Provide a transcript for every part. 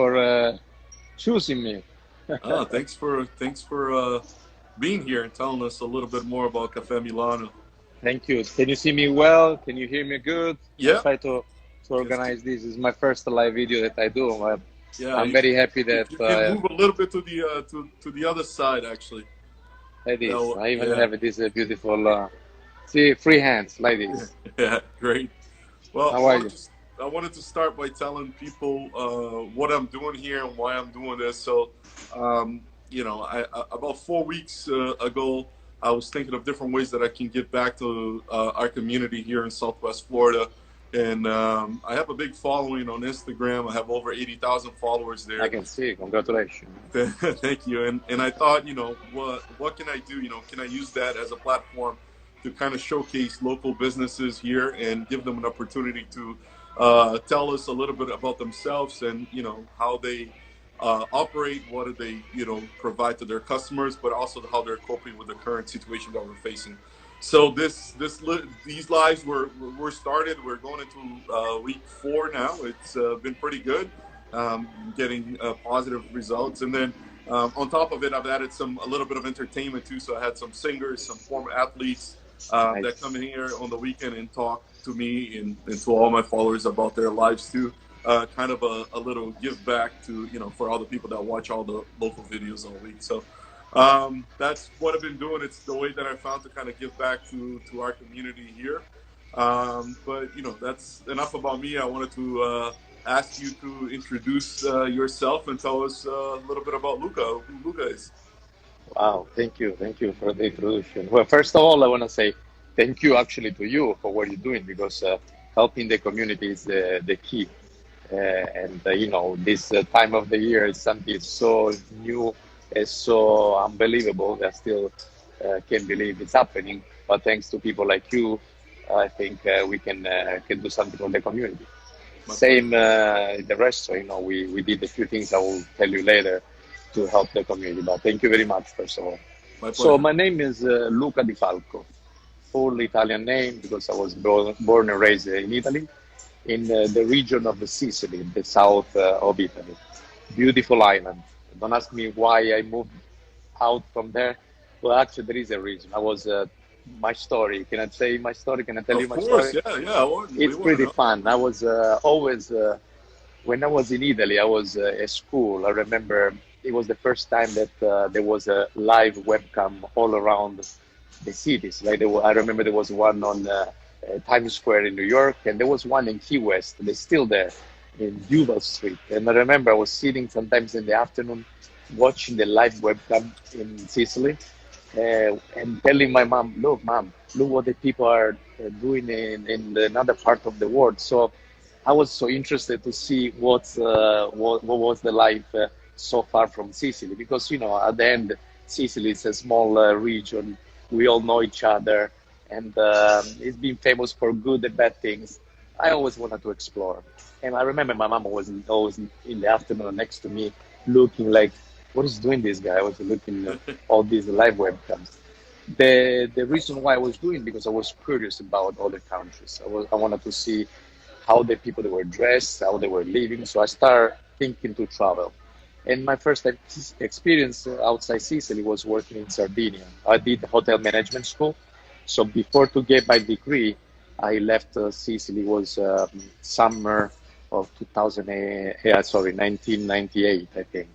for choosing me. Thanks for being here and telling us a little bit more about Caffe Milano. Thank you. Can you see me well? Can you hear me good? I Yeah, try to yes, organize this. This is my first live video that I do. yeah. I'm very happy that If you can move a little bit to the to the other side, actually. like this. I even Yeah, have this beautiful, see, free hands like this. yeah, great. Well, How are you? I wanted to start by telling people what I'm doing here and why I'm doing this. So, about 4 weeks ago, I was thinking of different ways that I can give back to our community here in Southwest Florida, and I have a big following on Instagram. I have over 80,000 followers I there. can see. Congratulations. Thank you. And I thought, what can I do? Can I use that as a platform to kind of showcase local businesses here and give them an opportunity to tell us a little bit about themselves and how they operate, what do they provide to their customers, but also how they're coping with the current situation that we're facing. So these lives were started. We're going into week 4 now. It's been pretty good, getting positive results. And then on top of it, I've added a little bit of entertainment too. So I had some singers, some former athletes that Nice. come in here on the weekend and talk to me and to all my followers about their lives too. Kind of a little give back to for all the people that watch all the local videos all week. So that's what I've been doing. It's the way that I found to kind of give back to our community here. But that's enough about me. I wanted to ask you to introduce yourself and tell us a little bit about Luca, who Luca is. Wow. Thank you. Thank you for the introduction. Well, first of all, I want to say thank you actually to you for what you're doing because helping the community is the key. And this time of the year is something so new, it's so unbelievable that I still can't believe it's happening. But thanks to people like you, I think we can do something for the community. My Same pleasure. in the restaurant, we did a few things I will tell you later to help the community. But thank you very much, first of all. My So pleasure. my name is Luca Di Falco, full Italian name because I was born and raised in Italy, in the region of Sicily, the south of Italy. Beautiful island. Don't ask me why I moved out from there. Well, actually, there is a reason. I was my story. Can I say my story? Can I tell you Of my course, story? yeah, yeah. We It's want to pretty know. fun. I was always when I was in Italy. I was at school. I remember it was the first time that there was a live webcam all around the cities. Like I remember there was one on Times Square in New York, and there was one in Key West. They're still there in Duval Street. And I remember I was sitting sometimes in the afternoon watching the live webcam in Sicily and telling my mom, look, mom, look what the people are doing in another part of the world. So I was so interested to see what was the life so far from Sicily, because at the end, Sicily is a small region. We all know each other, and it's been famous for good and bad things. I always wanted to explore, and I remember my mom was always in the afternoon next to me, looking like, "What is doing this guy?" I was looking at all these live webcams. The reason why I was doing because I was curious about other countries. I wanted to see how the people they were dressed, how they were living. So I started thinking to travel. And my first experience outside Sicily was working in Sardinia. I did hotel management school. So before to get my degree, I left Sicily. It was summer of 2008, yeah, sorry, 1998, I think.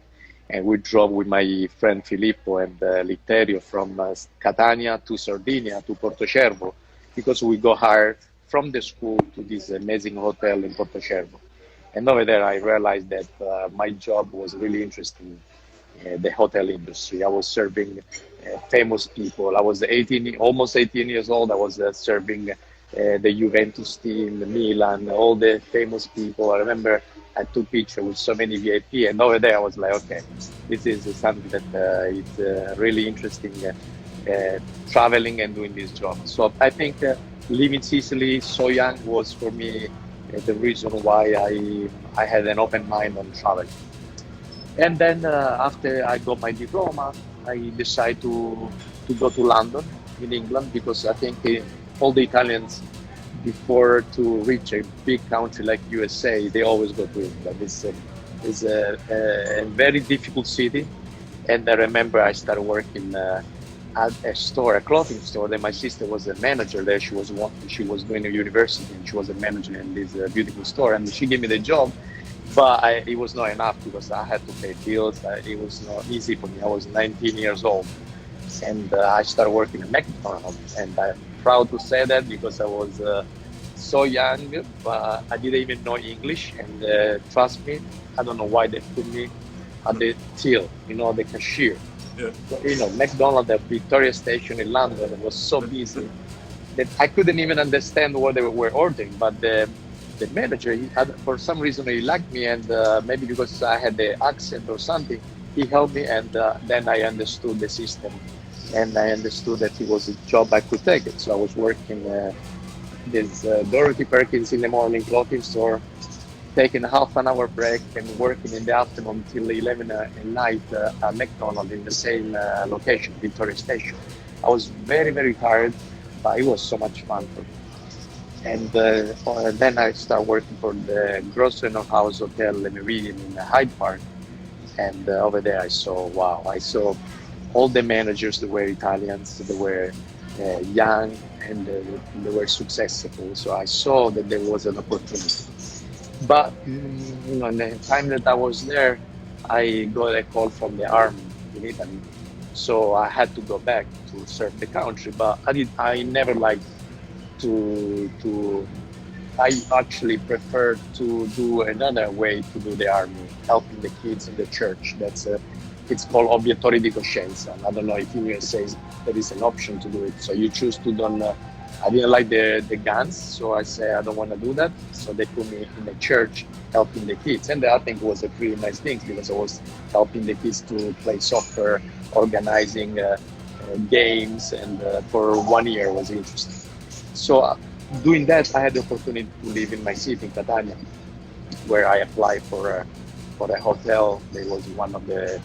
And we drove with my friend Filippo and Litterio from Catania to Sardinia to Portocervo because we go hired from the school to this amazing hotel in Portocervo. And over there, I realized that my job was really interesting, the hotel industry. I was serving famous people. I was 18, almost 18 years old. I was serving the Juventus team, the Milan, all the famous people. I remember I took pictures with so many VIP, and over there I was like, okay, this is something that is really interesting, traveling and doing this job. So I think leaving Sicily so young was for me the reason why I had an open mind on traveling. And then after I got my diploma, I decided to go to London in England because I think all the Italians before to reach a big country like USA, they always go to England. It's a very difficult city. And I remember I started working at a store, a clothing store. Then my sister was a manager there. She was going to university and she was a manager in this beautiful store. And she gave me the job, but it was not enough because I had to pay bills. It was not easy for me. I was 19 years old, and I started working at McDonald's. And I'm proud to say that because I was so young, but I didn't even know English. And trust me, I don't know why they put me at the till, the cashier. Yeah. So, McDonald's at Victoria Station in London was so busy that I couldn't even understand what they were ordering. But the manager, for some reason, he liked me, and maybe because I had the accent or something, he helped me, and then I understood the system, and I understood that it was a job I could take it. So I was working this Dorothy Perkins in the morning clothing store, taking a half an hour break and working in the afternoon till 11 at night at McDonald's in the same location, Victoria Station. I was very, very tired, but it was so much fun for me. And then I started working for the Grosvenor House Hotel Le Meridian in Hyde Park. And over there wow, I saw all the managers that were Italians, they were young, and they were successful. So I saw that there was an opportunity. But in the time that I was there, I got a call from the army in Italy, so I had to go back to serve the country. But I never liked to. I actually prefer to do another way to do the army, helping the kids in the church. It's called obiettori di coscienza. I don't know if in USA there is an option to do it. So you choose to don't. I didn't like the guns, so I say I don't want to do that. So they put me in the church helping the kids, and I think it was a pretty nice thing because I was helping the kids to play soccer, organizing games, and for 1 year was interesting. So doing that, I had the opportunity to live in my city in Catania, where I applied for a hotel. It was one of the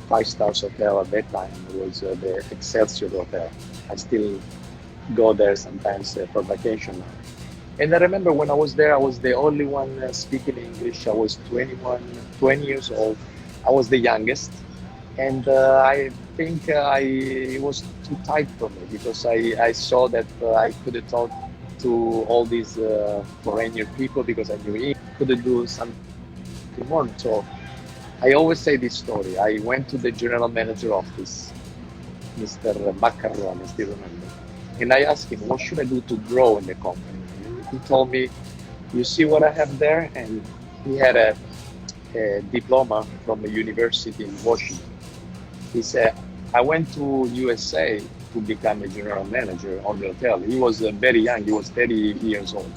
five-star hotel at that time. It was the Excelsior Hotel. I still go there sometimes for vacation. And I remember when I was there, I was the only one speaking English. I was 20 years old. I was the youngest. And I think it was too tight for me because I saw that I couldn't talk to all these foreign people because I knew English. Couldn't do something more. So I always say this story. I went to the general manager office, Mr. Baccarone, I still remember. And I asked him, what should I do to grow in the company? And he told me, you see what I have there? And he had a diploma from a university in Washington. He said, I went to USA to become a general manager on the hotel. He was very young. He was 30 years old,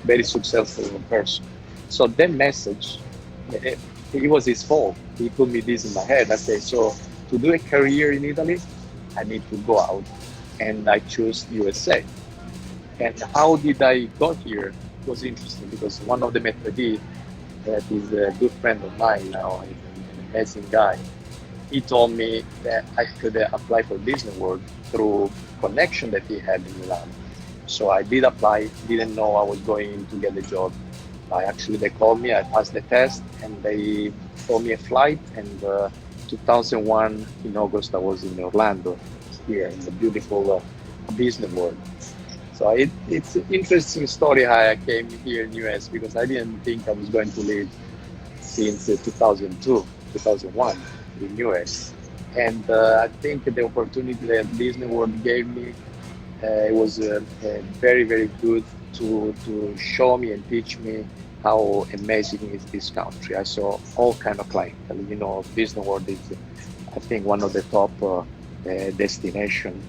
very successful person. So that message, it was his fault. He put me this in my head. I said, so to do a career in Italy, I need to go out. And I chose USA. And how did I got here was interesting because one of the maitre that is a good friend of mine now, he's an amazing guy. He told me that I could apply for Disney World through connection that he had in Milan. So I did apply, didn't know I was going to get the job. They called me, I passed the test, and they told me a flight. And 2001 in August, I was in Orlando, here in the beautiful Disney World. So it's an interesting story how I came here in US because I didn't think I was going to live since 2002, 2001 in US. And I think the opportunity that Disney World gave me, it was very, very good to show me and teach me how amazing is this country. I saw all kind of clientele. Disney World is, I think, one of the top destination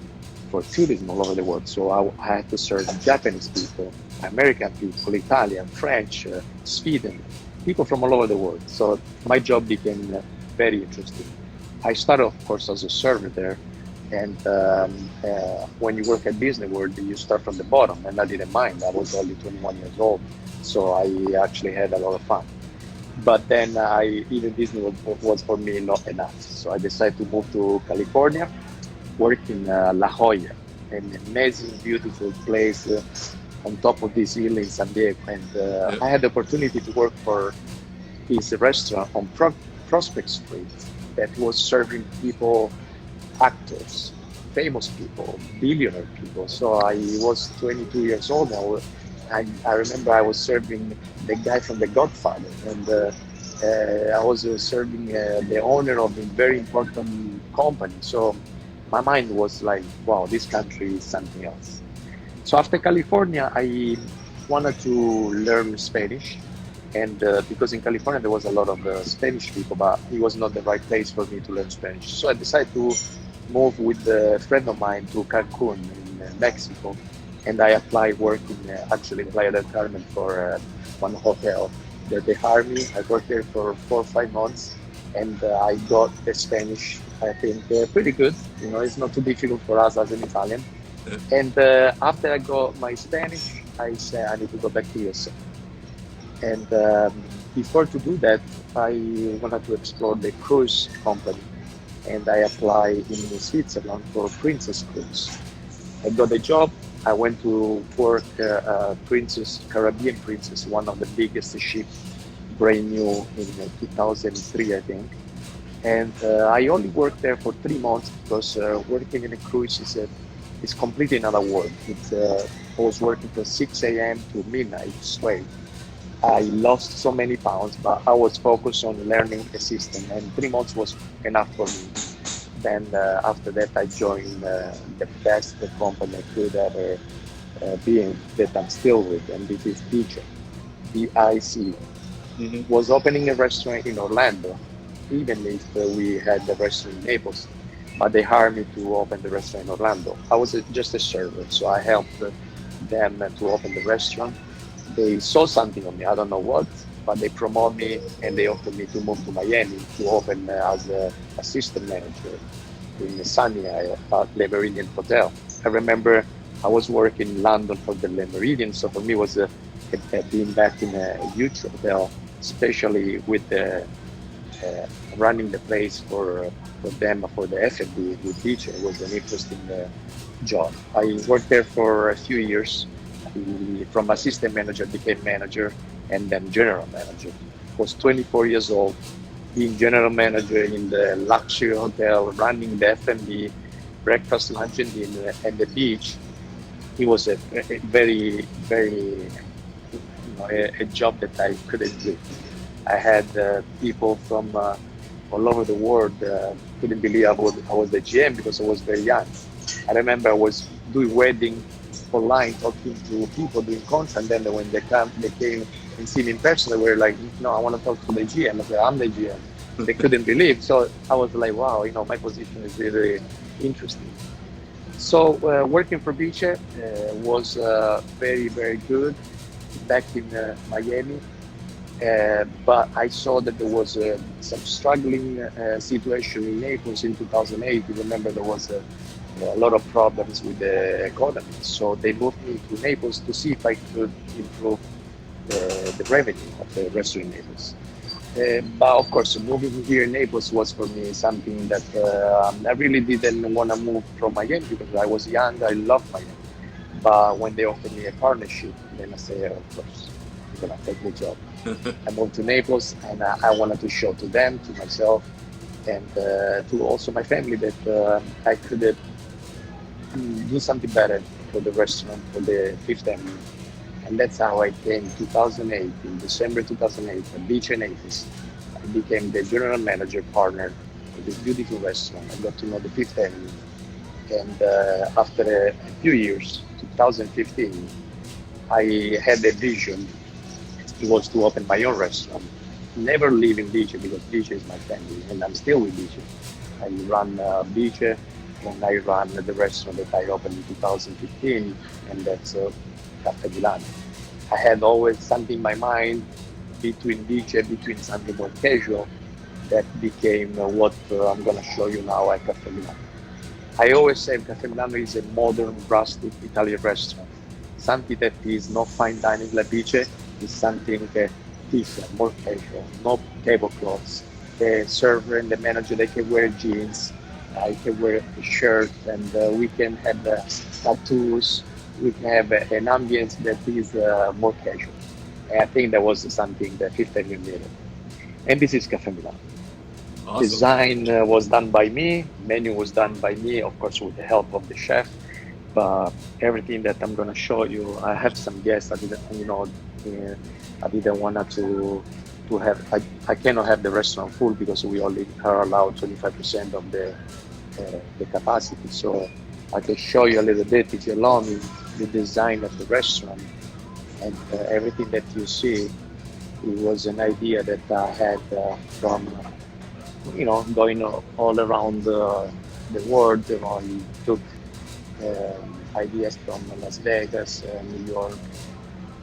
for tourism all over the world. So I had to serve Japanese people, American people, Italian, French, Sweden, people from all over the world. So my job became very interesting. I started, of course, as a server there. And when you work at Disney World, you start from the bottom, and I didn't mind. I was only 21 years old, so I actually had a lot of fun. But then even Disney World was for me not enough. So I decided to move to California, work in La Jolla, an amazing, beautiful place on top of this hill in San Diego. And Yeah. I had the opportunity to work for this restaurant on Prospect Street that was serving people, actors, famous people, billionaire people. So I was 22 years old. I remember I was serving the guy from The Godfather, and I was serving the owner of a very important company. So my mind was like, wow, this country is something else. So after California, I wanted to learn Spanish, and because in California there was a lot of Spanish people, but it was not the right place for me to learn Spanish. So I decided to move with a friend of mine to Cancun in Mexico, and I applied work in actually in Playa del Carmen for one hotel. They hired me. I worked there for 4 or 5 months, and I got the Spanish. I think pretty good. You know, it's not too difficult for us as an Italian. And after I got my Spanish, I said I need to go back to USA. And before to do that, I wanted to explore the cruise company, and I applied in Switzerland for Princess Cruise. I got a job. I went to work Princess Caribbean Princess, one of the biggest ships, brand new in 2003, I think. And I only worked there for 3 months because working in a cruise is completely another world. I was working from 6 a.m. to midnight straight. I lost so many pounds, but I was focused on learning the system, and 3 months was enough for me. Then after that, I joined the best company I could ever be in, that I'm still with, and this is Dice. DIC. Hmm. Was opening a restaurant in Orlando, even if we had the restaurant in Naples. But they hired me to open the restaurant in Orlando. I was just a server, so I helped them to open the restaurant. They saw something on me, I don't know what, but they promoted me and they offered me to move to Miami to open as a assistant manager in the sunny area at Le Méridien Hotel. I remember I was working in London for the Le Méridien, so for me it was being back in a huge hotel, especially with the running the place for them for the F&B with teacher was an interesting job. I worked there for a few years. From assistant manager became manager and then general manager. Was 24 years old, being general manager in the luxury hotel, running the F&B, breakfast, lunch, and dinner, and the beach. It was a very, very, a job that I couldn't do. I had people from all over the world couldn't believe I was the GM because I was very young. I remember I was doing wedding online, talking to people doing contract, and then when they came and see me in person, they were like, "No, I want to talk to the GM." I said, "I'm the GM." They couldn't believe. So I was like, "Wow, my position is really interesting." So working for Vice was very, very good back in Miami. But I saw that there was some struggling situation in Naples in 2008. You remember there was a lot of problems with the economy. So they moved me to Naples to see if I could improve the revenue of the restaurant in Naples. But of course, moving here in Naples was for me something that I really didn't want to move from Miami because I was young. I loved Miami. But when they offered me a partnership, then I said, of course, I'm gonna take the job. I moved to Naples, and I wanted to show to them, to myself, and to also my family that I could do something better for the restaurant, for the Fifth Avenue. And that's how I came 2008, in December 2008, at Beach and Naples. I became the general manager partner of this beautiful restaurant. I got to know the Fifth Avenue. And after a few years, 2015, I had a vision. It was to open my own restaurant. Never leaving Vice because Vice is my family, and I'm still with Vice. I run Vice, and I run the restaurant that I opened in 2015, and that's Caffe Milano. I had always something in my mind between Vice, between something more casual, that became what I'm going to show you now at Caffe Milano. I always say Caffe Milano is a modern, rustic Italian restaurant. Something that is not fine dining like Vice, is something different, more casual, no tablecloths. The server and the manager, they can wear jeans, I can wear a shirt, and we can have tattoos, we can have an ambience that is more casual. And I think that was something that Fifth Avenue needed. And this is Cafe Milano. Awesome. Design was done by me, menu was done by me, of course, with the help of the chef. But everything that I'm gonna show you, I have some guests. I didn't, I didn't want to have. I cannot have the restaurant full because we only are allowed 25% of the capacity. So I can show you a little bit, if you allow me, the design of the restaurant and everything that you see. It was an idea that I had from going all around the world. I took ideas from Las Vegas, New York,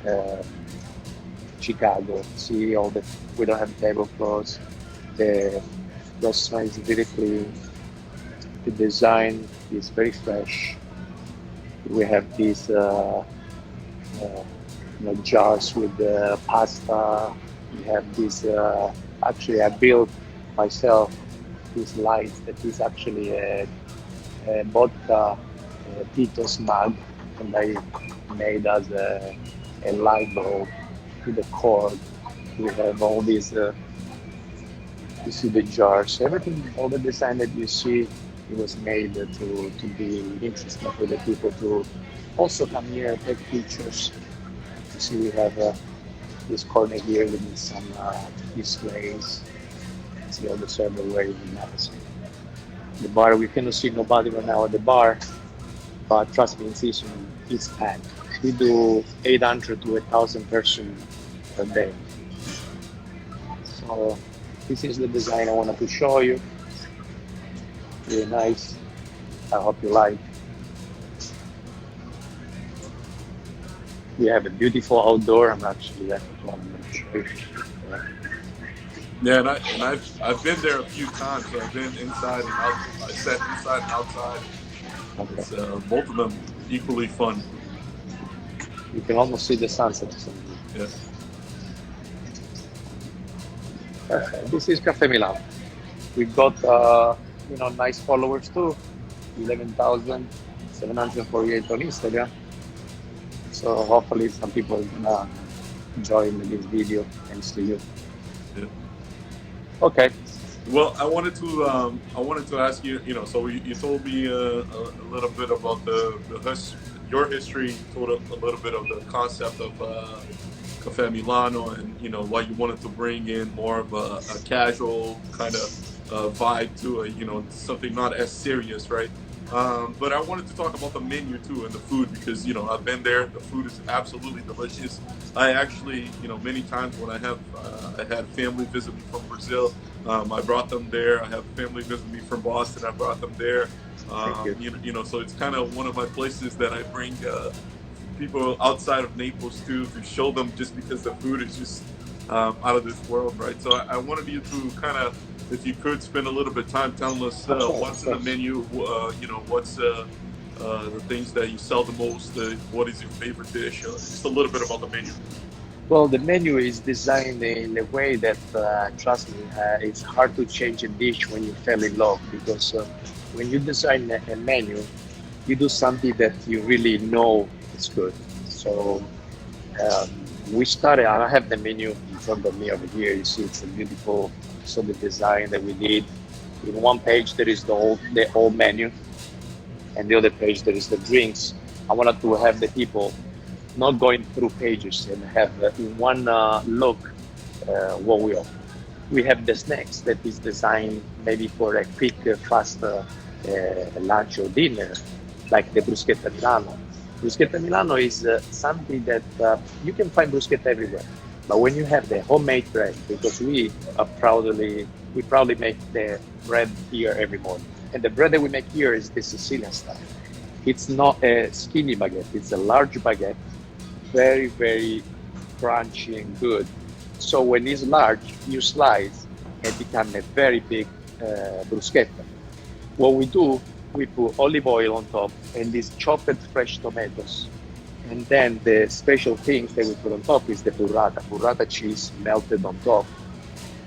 uh, Chicago. See all the we don't have tablecloths. The restaurant is very clean. The design is very fresh. We have these uh, jars with pasta. We have this. Actually, I built myself this light that is actually a vodka Tito's mug, and I made as a light bulb with a cord. We have all these. You see the jars, everything, all the design that you see, it was made to be interesting for the people to also come here, take pictures. You see, we have this corner here with some displays. See all the serverware in Naples. The bar, we cannot see nobody right now at the bar, but trust me, in season, it's packed. We do 800 to 1,000 person per day. So this is the design I wanted to show you. Really nice. I hope you like. We have a beautiful outdoor. I'm actually at one. Yeah. Yeah, and I've been there a few times. So I've been inside and out. I sat inside and outside. Okay. It's both of them equally fun. You can almost see the sunset. Yeah. Perfect. This is Cafe Milano. We got nice followers too. 11,748 on Instagram. So hopefully some people are gonna join this video and see you. Yeah. Okay. Well, I wanted to ask you. So you told me a little bit about your history. You told a little bit of the concept of Cafe Milano, and why you wanted to bring in more of a casual kind of vibe to something not as serious, right? But I wanted to talk about the menu too and the food because I've been there. The food is absolutely delicious. I actually many times when I had family visit me from Brazil, I brought them there. I have family visit me from Boston. I brought them there. Thank you. So it's kind of one of my places that I bring people outside of Naples to show them just because the food is just out of this world, right? So I wanted you to kind of, if you could, spend a little bit of time telling us Of course, what's of in the course. menu, what's the things that you sell the most, what is your favorite dish, just a little bit about the menu. Well, the menu is designed in a way that, trust me, it's hard to change a dish when you fell in love because when you design a menu, you do something that you really know is good. So um, we started. I have the menu in front of me over here. You see, it's a beautiful. So the design that we did. In one page there is the whole menu, and the other page there is the drinks. I wanted to have the people not going through pages and have in one look what we offer. We have the snacks that is designed maybe for a quick, fast lunch or dinner, like the bruschetta Milano. Bruschetta Milano is something that you can find bruschetta everywhere. But when you have the homemade bread, because we proudly make the bread here every morning, and the bread that we make here is the Sicilian style. It's not a skinny baguette; it's a large baguette, very very crunchy and good. So when it's large, you slice and become a very big bruschetta. What we do, we put olive oil on top and these chopped fresh tomatoes. And then the special things that we put on top is the burrata cheese melted on top.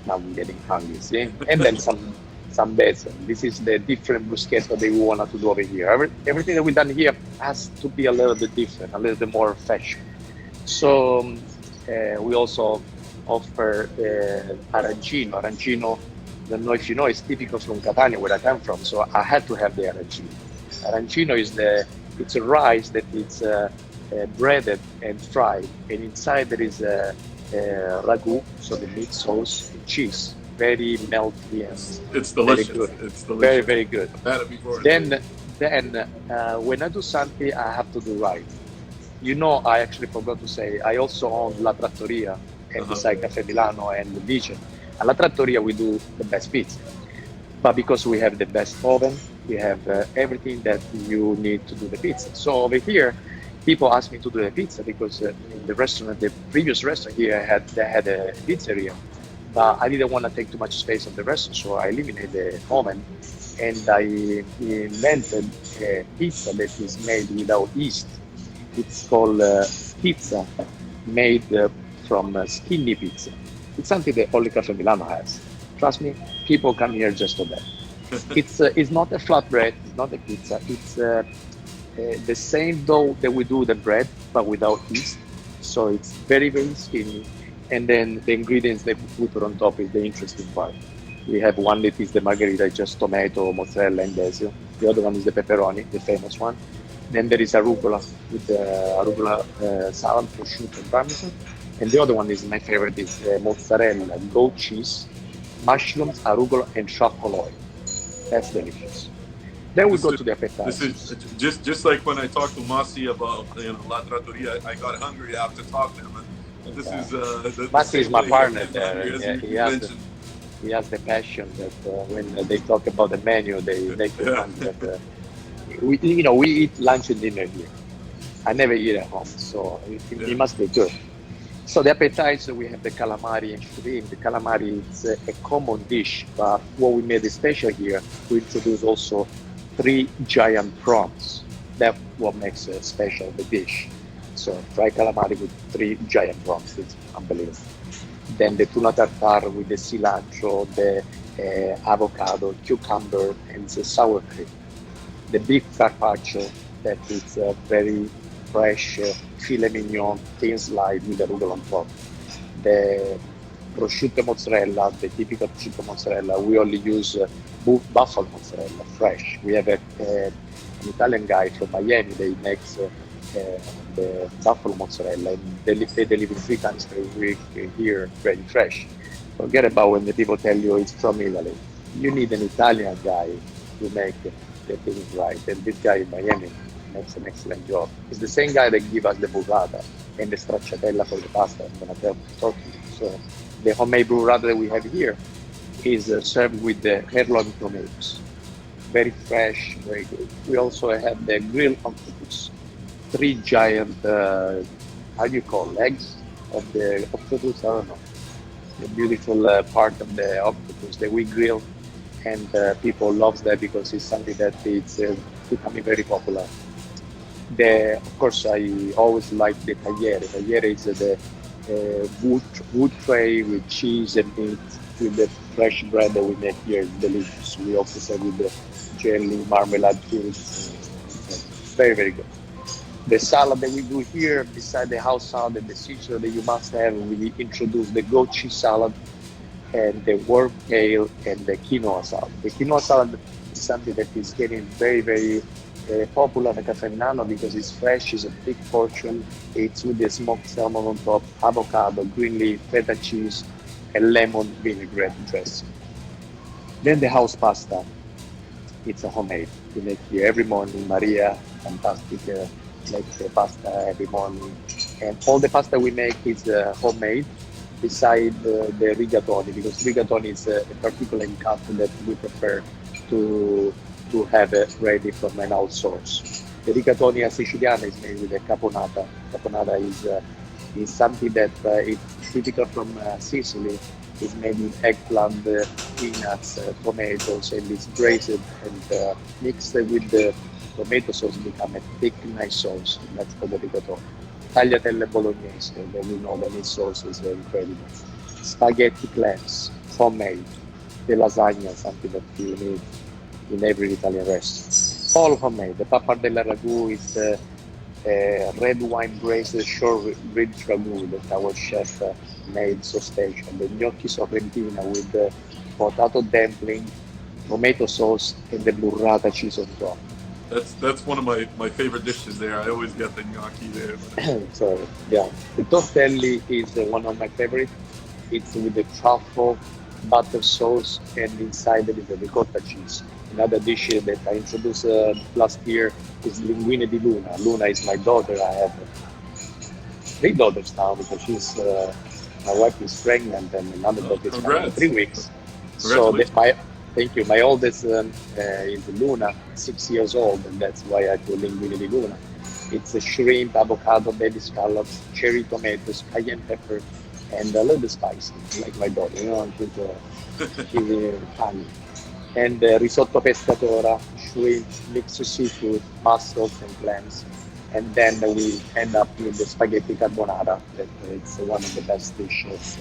Now I'm getting hungry, see? And then some basil. This is the different bruschetta that we wanted to do over here. Everything that we've done here has to be a little bit different, a little bit more fashion. So we also offer arancino. Arancino, don't know if you know, is typical from Catania, where I come from. So I had to have the arancino. Arancino is it's a rice that it's breaded and fried, and inside there is a ragu, so the meat sauce, and cheese, very melty and It's very delicious. good, It's very delicious. very good. I've had it before. Then when I do something, I have to do right. You know, I actually forgot to say, I also own La Trattoria and Uh-huh. beside Caffe Milano and Vision. At La Trattoria, we do the best pizza. But because we have the best oven, we have everything that you need to do the pizza. So over here, people ask me to do the pizza because in the restaurant, the previous restaurant here, they had a pizzeria. But I didn't want to take too much space of the restaurant, so I eliminated the oven and I invented a pizza that is made without yeast. It's called pizza, made from skinny pizza. It's something that only Cafe Milano has. Trust me, people come here just for that. It's not a flatbread, it's not a pizza. It's the same dough that we do the bread, but without yeast. So it's very very skinny. And then the ingredients that we put on top is the interesting part. We have one that is the margherita, just tomato, mozzarella, and basil. The other one is the pepperoni, the famous one. Then there is arugula with the arugula salad, prosciutto, and parmesan. And the other one is my favorite is mozzarella, goat cheese, mushrooms, arugula, and truffle oil. That's delicious. Then we This go is to the this is appetizers. just like when I talked to Masi about La Trattoria. I got hungry after talking to him, and this Yeah. is the Masti is same my way I'm partner getting there, hungry and as you, he you has mentioned. the passion that when they talk about the menu, they make you Yeah. hungry. And, we eat lunch and dinner here. I never eat at home, so Yeah. it must be good. So the appetizer, we have the calamari and shrimp. The calamari is a common dish, but what we made special here, we introduce also three giant prawns. That's what makes special the dish. So fried calamari with three giant prawns. It's unbelievable. Then the tuna tartare with the cilantro, the avocado, cucumber, and the sour cream. The beef carpaccio that is very fresh filet mignon, thin slice with the arugula on top. The prosciutto mozzarella, the typical prosciutto mozzarella, we only use buffalo mozzarella, fresh. We have an Italian guy from Miami that makes the buffalo mozzarella, and they deliver 3 times per week here, very fresh. Forget about when the people tell you it's from Italy. You need an Italian guy to make the things right, and this guy in Miami makes an excellent job. It's the same guy that give us the burrata and the stracciatella for the pasta I'm gonna talk to you. So the homemade burrata that we have here is served with the heirloom tomatoes. Very fresh, very good. We also have the grilled octopus, three giant, how do you call legs of the octopus? I don't know. The beautiful part of the octopus that we grill, and people loves that because it's something that it's becoming very popular. Of course, I always like the tagliere. Tagliere is the wood tray with cheese and meat with the fresh bread that we make here. It's delicious. We also serve with the jelly, marmalade fillings. Very, very good. The salad that we do here, beside the house salad and the Caesar that you must have, we introduce the goat cheese salad and the worm kale and the quinoa salad. The quinoa salad is something that is getting very, very popular in Cafe Milano because it's fresh, it's a big portion, it's with the smoked salmon on top, avocado, green leaf, feta cheese, and lemon vinaigrette dressing. Then the house pasta, it's a homemade. We make here every morning. Maria, fantastic, makes the pasta every morning. And all the pasta we make is homemade, beside the rigatoni, because rigatoni is a particular cut that we prefer to have it ready from an outsource. The rigatoni siciliana is made with a caponata. Caponata is something that it's typical from Sicily. It's made with eggplant, peanuts, tomatoes, and it's braised and mixed with the tomato sauce become a thick, nice sauce. That's for the rigatoni. Tagliatelle bolognese, that we know the meat sauce is incredible. Spaghetti clams, homemade. The lasagna, something that you need in every Italian restaurant. All homemade. The pappardella ragu is red wine braised short rib ragu that our chef made so special. The gnocchi sorrentina with the potato dumpling, tomato sauce, and the burrata cheese on top. That's one of my favorite dishes there. I always get the gnocchi there, but So yeah, the tortelli is one of my favorite. It's with the truffle butter sauce, and inside there is the ricotta cheese. Another dish that I introduced last year is linguine di Luna. Luna is my daughter. I have three daughters now because she's my wife is pregnant and another daughter is coming in three congrats, weeks. So congratulations. my thank you. My oldest is Luna, 6 years old, and that's why I call linguine di Luna. It's a shrimp, avocado, baby scallops, cherry tomatoes, cayenne pepper, and a little bit spicy, like my daughter. She's funny. And risotto pescatora, shrimp, mixed seafood, mussels, and clams. And then we end up with the spaghetti carbonara. That it's one of the best dishes.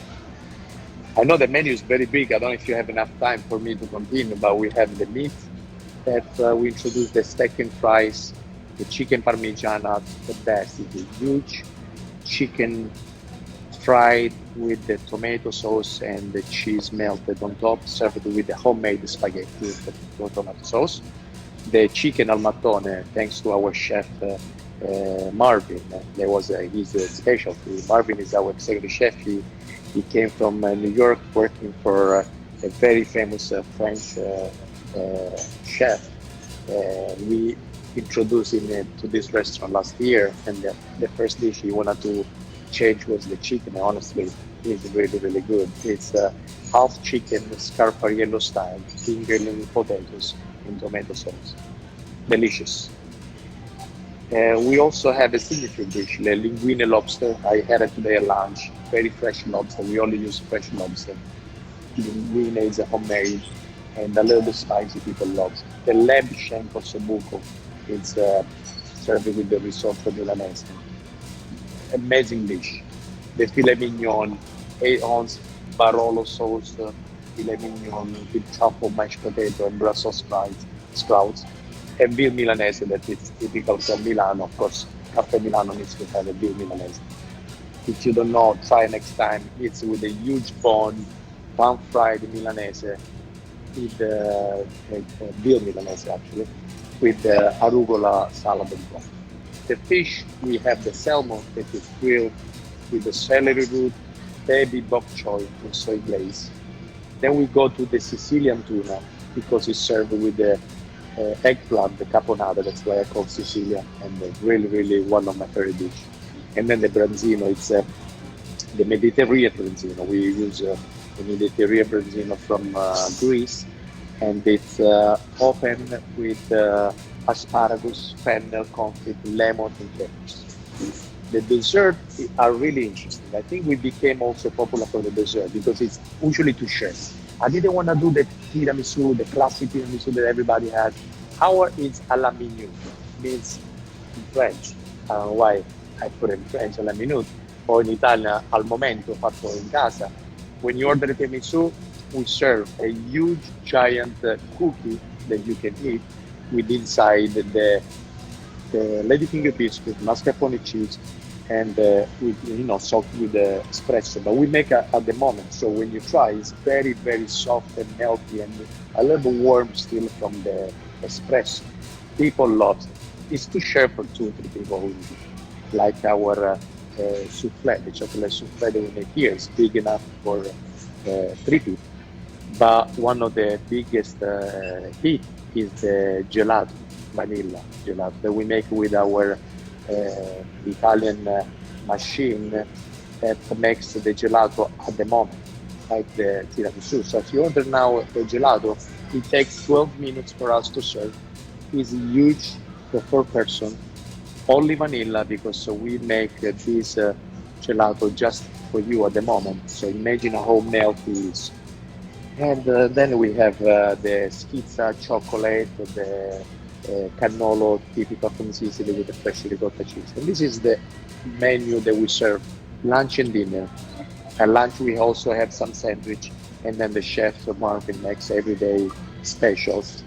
I know the menu is very big. I don't know if you have enough time for me to continue, but we have the meat that we introduced the steak and fries, the chicken parmigiana, the best. It's a huge chicken fried with the tomato sauce and the cheese melted on top, served with the homemade spaghetti with the tomato sauce. The chicken al mattone, thanks to our chef Marvin. There was his specialty. Marvin is our executive chef. He came from New York, working for a very famous French chef. We introduced him to this restaurant last year, and the first dish he wanted to change was the chicken. Honestly, it's really, really good. It's half chicken, scarpariello style, fingerling potatoes in tomato sauce. Delicious. We also have a signature dish, the linguine lobster. I had it today at lunch. Very fresh lobster. We only use fresh lobster. Linguine is a homemade and a little bit spicy. People love it. The lamb shank of Sobuco is served with the risotto milanese. Amazing dish. The filet mignon, 8 ounce Barolo sauce, filet mignon with truffle mashed potato and Brussels sprouts, and veal Milanese that is typical from Milano. Of course, Caffe Milano needs to have a veal Milanese. If you don't know, try next time. It's with a huge bone, pan fried Milanese, with veal Milanese actually, with arugula salad on top. The fish, we have the salmon that is grilled with the celery root, baby bok choy, and soy glaze. Then we go to the Sicilian tuna because it's served with the eggplant, the caponata. That's why I call Sicilia, and really, really one of my favorite dishes. And then the branzino, it's the Mediterranean branzino. We use the Mediterranean branzino from Greece, and it's open with asparagus, fennel, confit, lemon, and capers. The dessert are really interesting. I think we became also popular for the dessert because it's usually to share. I didn't want to do the tiramisu, the classic tiramisu that everybody has. Our is à la minute, means in French. Why I put in French à la minute, or in Italian al momento, fatto in casa. When you order a tiramisu, we serve a huge giant cookie that you can eat with inside the ladyfinger biscuit, mascarpone cheese, and with salt with the espresso. But we make at the moment, so when you try, it's very very soft and melty and a little bit warm still from the espresso. People love it. It's to share for 2 or 3 people who like our souffle, the chocolate souffle that we make here is big enough for 3 people. But one of the biggest hit is the gelato, vanilla gelato that we make with our Italian machine that makes the gelato at the moment, like the tiramisu. So if you order now the gelato, it takes 12 minutes for us to serve. It's huge for 4 person, only vanilla because we make this gelato just for you at the moment. So imagine how melty it is. And then we have the schizza chocolate, the cannolo typical from Sicily with the fresh ricotta cheese. And this is the menu that we serve lunch and dinner. At lunch we also have some sandwich, and then the chef Marvin makes everyday specials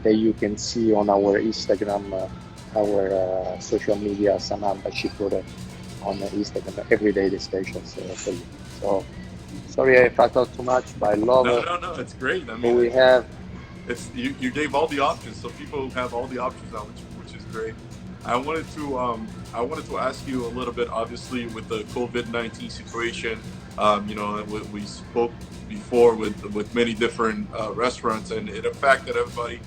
that you can see on our Instagram our social media. Samantha, she put it on Instagram every day, the specials for you. So sorry if I talk too much, but I love No, no, no. It's great. I what mean, we have. it's you gave all the options, so people have all the options now, which is great. I wanted to ask you a little bit. Obviously, with the COVID-19 situation, we spoke before with many different restaurants, and it affected everybody.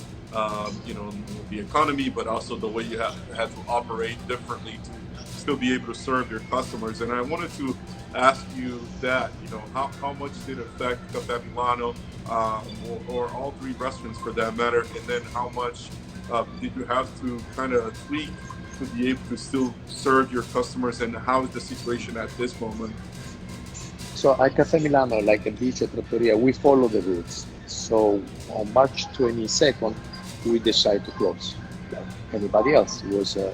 The economy, but also the way you had to operate differently to still be able to serve your customers. And I wanted to ask you that, how much did it affect Caffè Milano, or all three restaurants for that matter, and then how much did you have to kind of tweak to be able to still serve your customers, and how is the situation at this moment? So at Caffè Milano, like a beach at Trattoria, we follow the rules. So on March 22nd, we decided to close. Like anybody else, it was uh,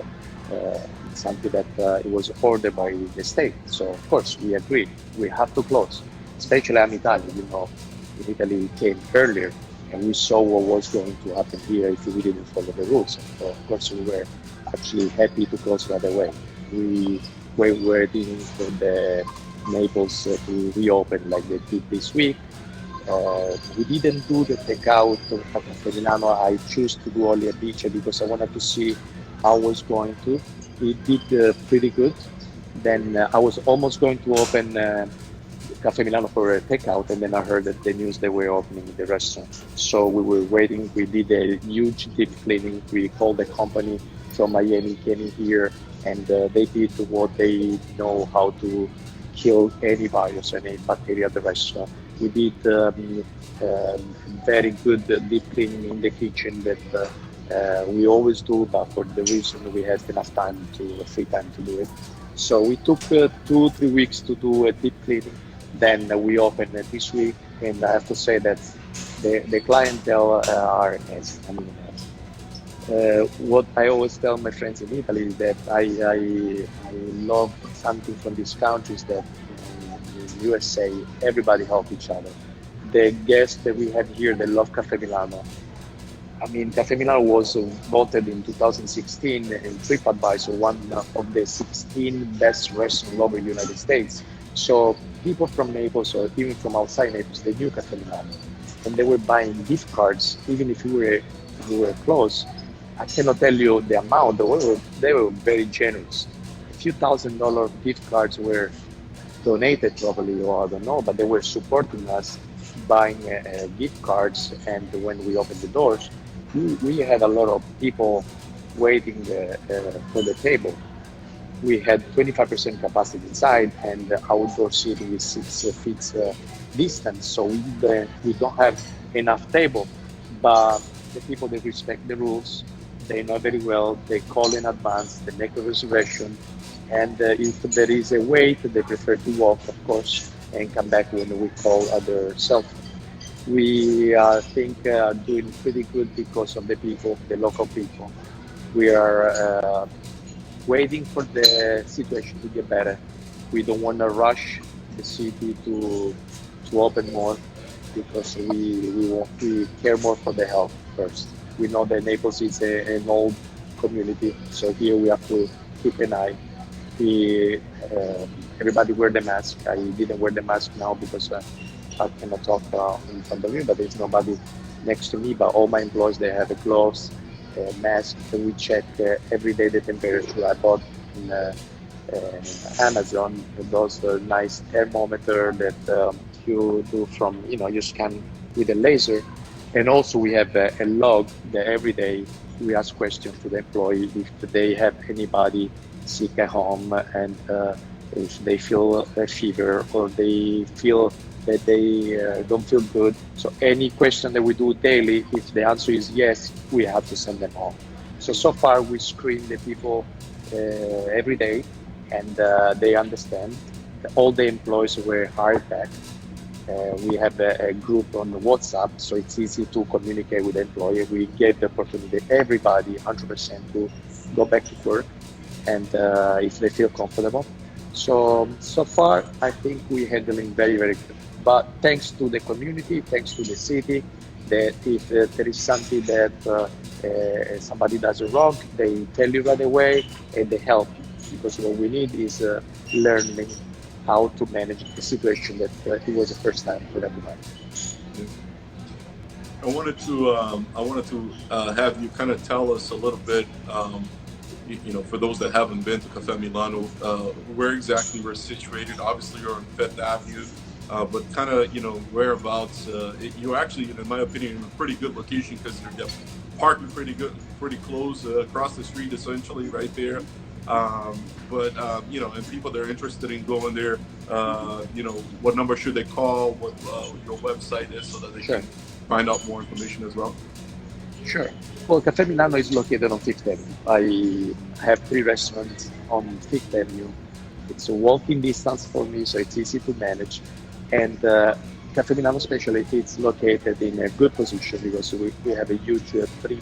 something that it was ordered by the state. So of course we agreed we have to close. Especially I'm Italian, in Italy we came earlier, and we saw what was going to happen here if we didn't follow the rules. So of course we were actually happy to close right away. We were waiting for the Naples to reopen like they did this week. We didn't do the takeout of Caffè Milano. I choose to do only a beach because I wanted to see how it was going to. It did pretty good. Then I was almost going to open Caffè Milano for a takeout, and then I heard that the news they were opening the restaurant. So we were waiting. We did a huge deep cleaning. We called the company from Miami, came in here, and they did what they know how to kill any virus, any bacteria at the restaurant. We did very good deep cleaning in the kitchen that we always do, but for the reason we had enough time to free time to do it. So we took 2 3 weeks to do a deep cleaning. Then we opened it this week, and I have to say that the clientele are amazing. I mean, what I always tell my friends in Italy is that I love something from this country is that in USA everybody help each other. The guests that we have here, they love Caffè Milano. I mean, Caffe Milano was voted in 2016 in TripAdvisor one of the 16 best restaurants over the United States. So people from Naples or even from outside Naples, they knew Caffe Milano, and they were buying gift cards even if we were close. I cannot tell you the amount. They were very generous. A few $1,000 gift cards were donated probably, or I don't know, but they were supporting us buying gift cards. And when we opened the doors, we had a lot of people waiting for the table. We had 25% capacity inside, and the outdoor seating is 6 feet distance, so we don't have enough table. But the people that respect the rules, they know very well. They call in advance, they make a reservation, and if there is a wait, they prefer to walk, of course, and come back when we call other self. We think doing pretty good because of the people, the local people. We are waiting for the situation to get better. We don't want to rush the city to open more because we care more for the health first. We know that Naples is an old community, so here we have to keep an eye. We everybody wear the mask. I didn't wear the mask now because I cannot talk in front of you, but there's nobody next to me. But all my employees they have a gloves, a mask. So we check every day the temperature. I bought in Amazon those nice thermometer that you do from you scan with a laser, and also we have a log that every day we ask questions to the employee if they have anybody sick at home, and if they feel a fever or they feel that they don't feel good. So any question that we do daily, if the answer is yes, we have to send them home. So far we screen the people every day, and they understand. All the employees were hired back. We have a group on WhatsApp, so it's easy to communicate with the employee. We gave the opportunity to everybody 100% to go back to work, and if they feel comfortable. So far, I think we're handling very, very good. But thanks to the community, thanks to the city, that if there is something that somebody does it wrong, they tell you right away and they help you. Because what we need is learning how to manage the situation that it was the first time for everybody. Yeah. I wanted to have you kind of tell us a little bit, for those that haven't been to Caffè Milano, where exactly we're situated. Obviously, you're on Fifth Avenue, but kind of, whereabouts. You're actually, in my opinion, in a pretty good location because you get parking pretty good, pretty close across the street, essentially, right there. And people that are interested in going there, what number should they call? What your website is so that they Sure. can find out more information as well. Sure. Well, Cafe Milano is located on Fifth Avenue. I have three restaurants on Fifth Avenue. It's a walking distance for me, so it's easy to manage. And Cafe Milano, especially, it's located in a good position because we have a huge three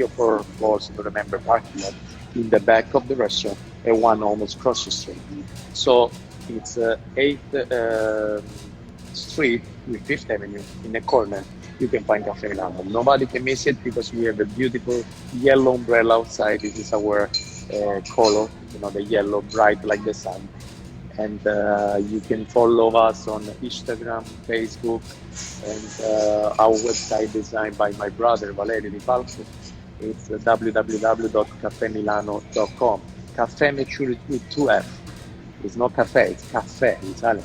or four floors, I don't remember, parking lot in the back of the restaurant and one almost across the street. So it's 8th Street with Fifth Avenue in the corner. You can find Cafe Milano. Nobody can miss it because we have a beautiful yellow umbrella outside. This is our color, the yellow, bright like the sun. And you can follow us on Instagram, Facebook, and our website designed by my brother Valerio Di Falco. It's www.caffemilano.com. Caffè matured with two F. It's not cafe, it's caffè, Italian.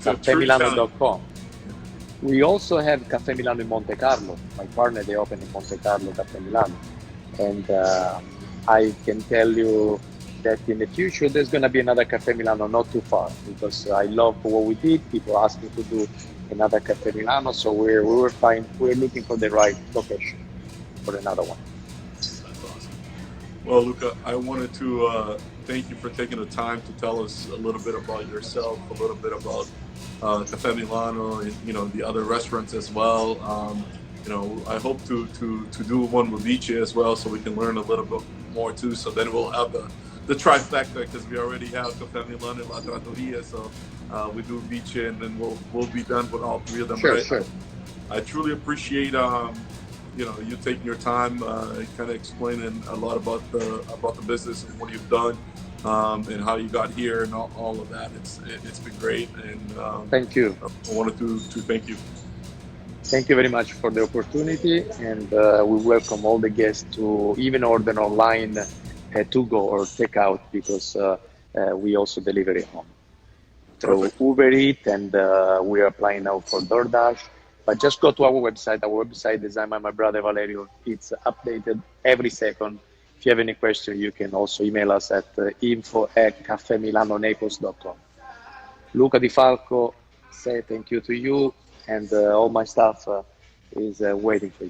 So true Italian. Caffemilano.com. We also have Caffè Milano in Monte Carlo. My partner, they opened in Monte Carlo, Caffè Milano. And I can tell you that in the future, there's going to be another Caffè Milano not too far because I love what we did. People asked me to do another Caffè Milano. So we're looking for the right location for another one. That's awesome. Well, Luca, I wanted to thank you for taking the time to tell us a little bit about yourself, a little bit about Caffè Milano, and the other restaurants as well. I hope to do one with Vici as well, so we can learn a little bit more too. So then we'll have the trifecta because we already have Caffè Milano and La Trattoria. So we do Vici, and then we'll be done with all three of them. Sure, But sure. I truly appreciate you taking your time, kind of explaining a lot about the business and what you've done, and how you got here and all of that. It's been great, and Thank you. I wanted to thank you. Thank you very much for the opportunity, and we welcome all the guests to even order online to go or take out because we also deliver it home through Perfect. Uber Eats, and we are applying now for DoorDash. But just go to our website. Our website designed by my brother Valerio. It's updated every second. If you have any question, you can also email us at info@caffemilanonaples.com. Luca Di Falco, say thank you to you, and all my staff is waiting for you.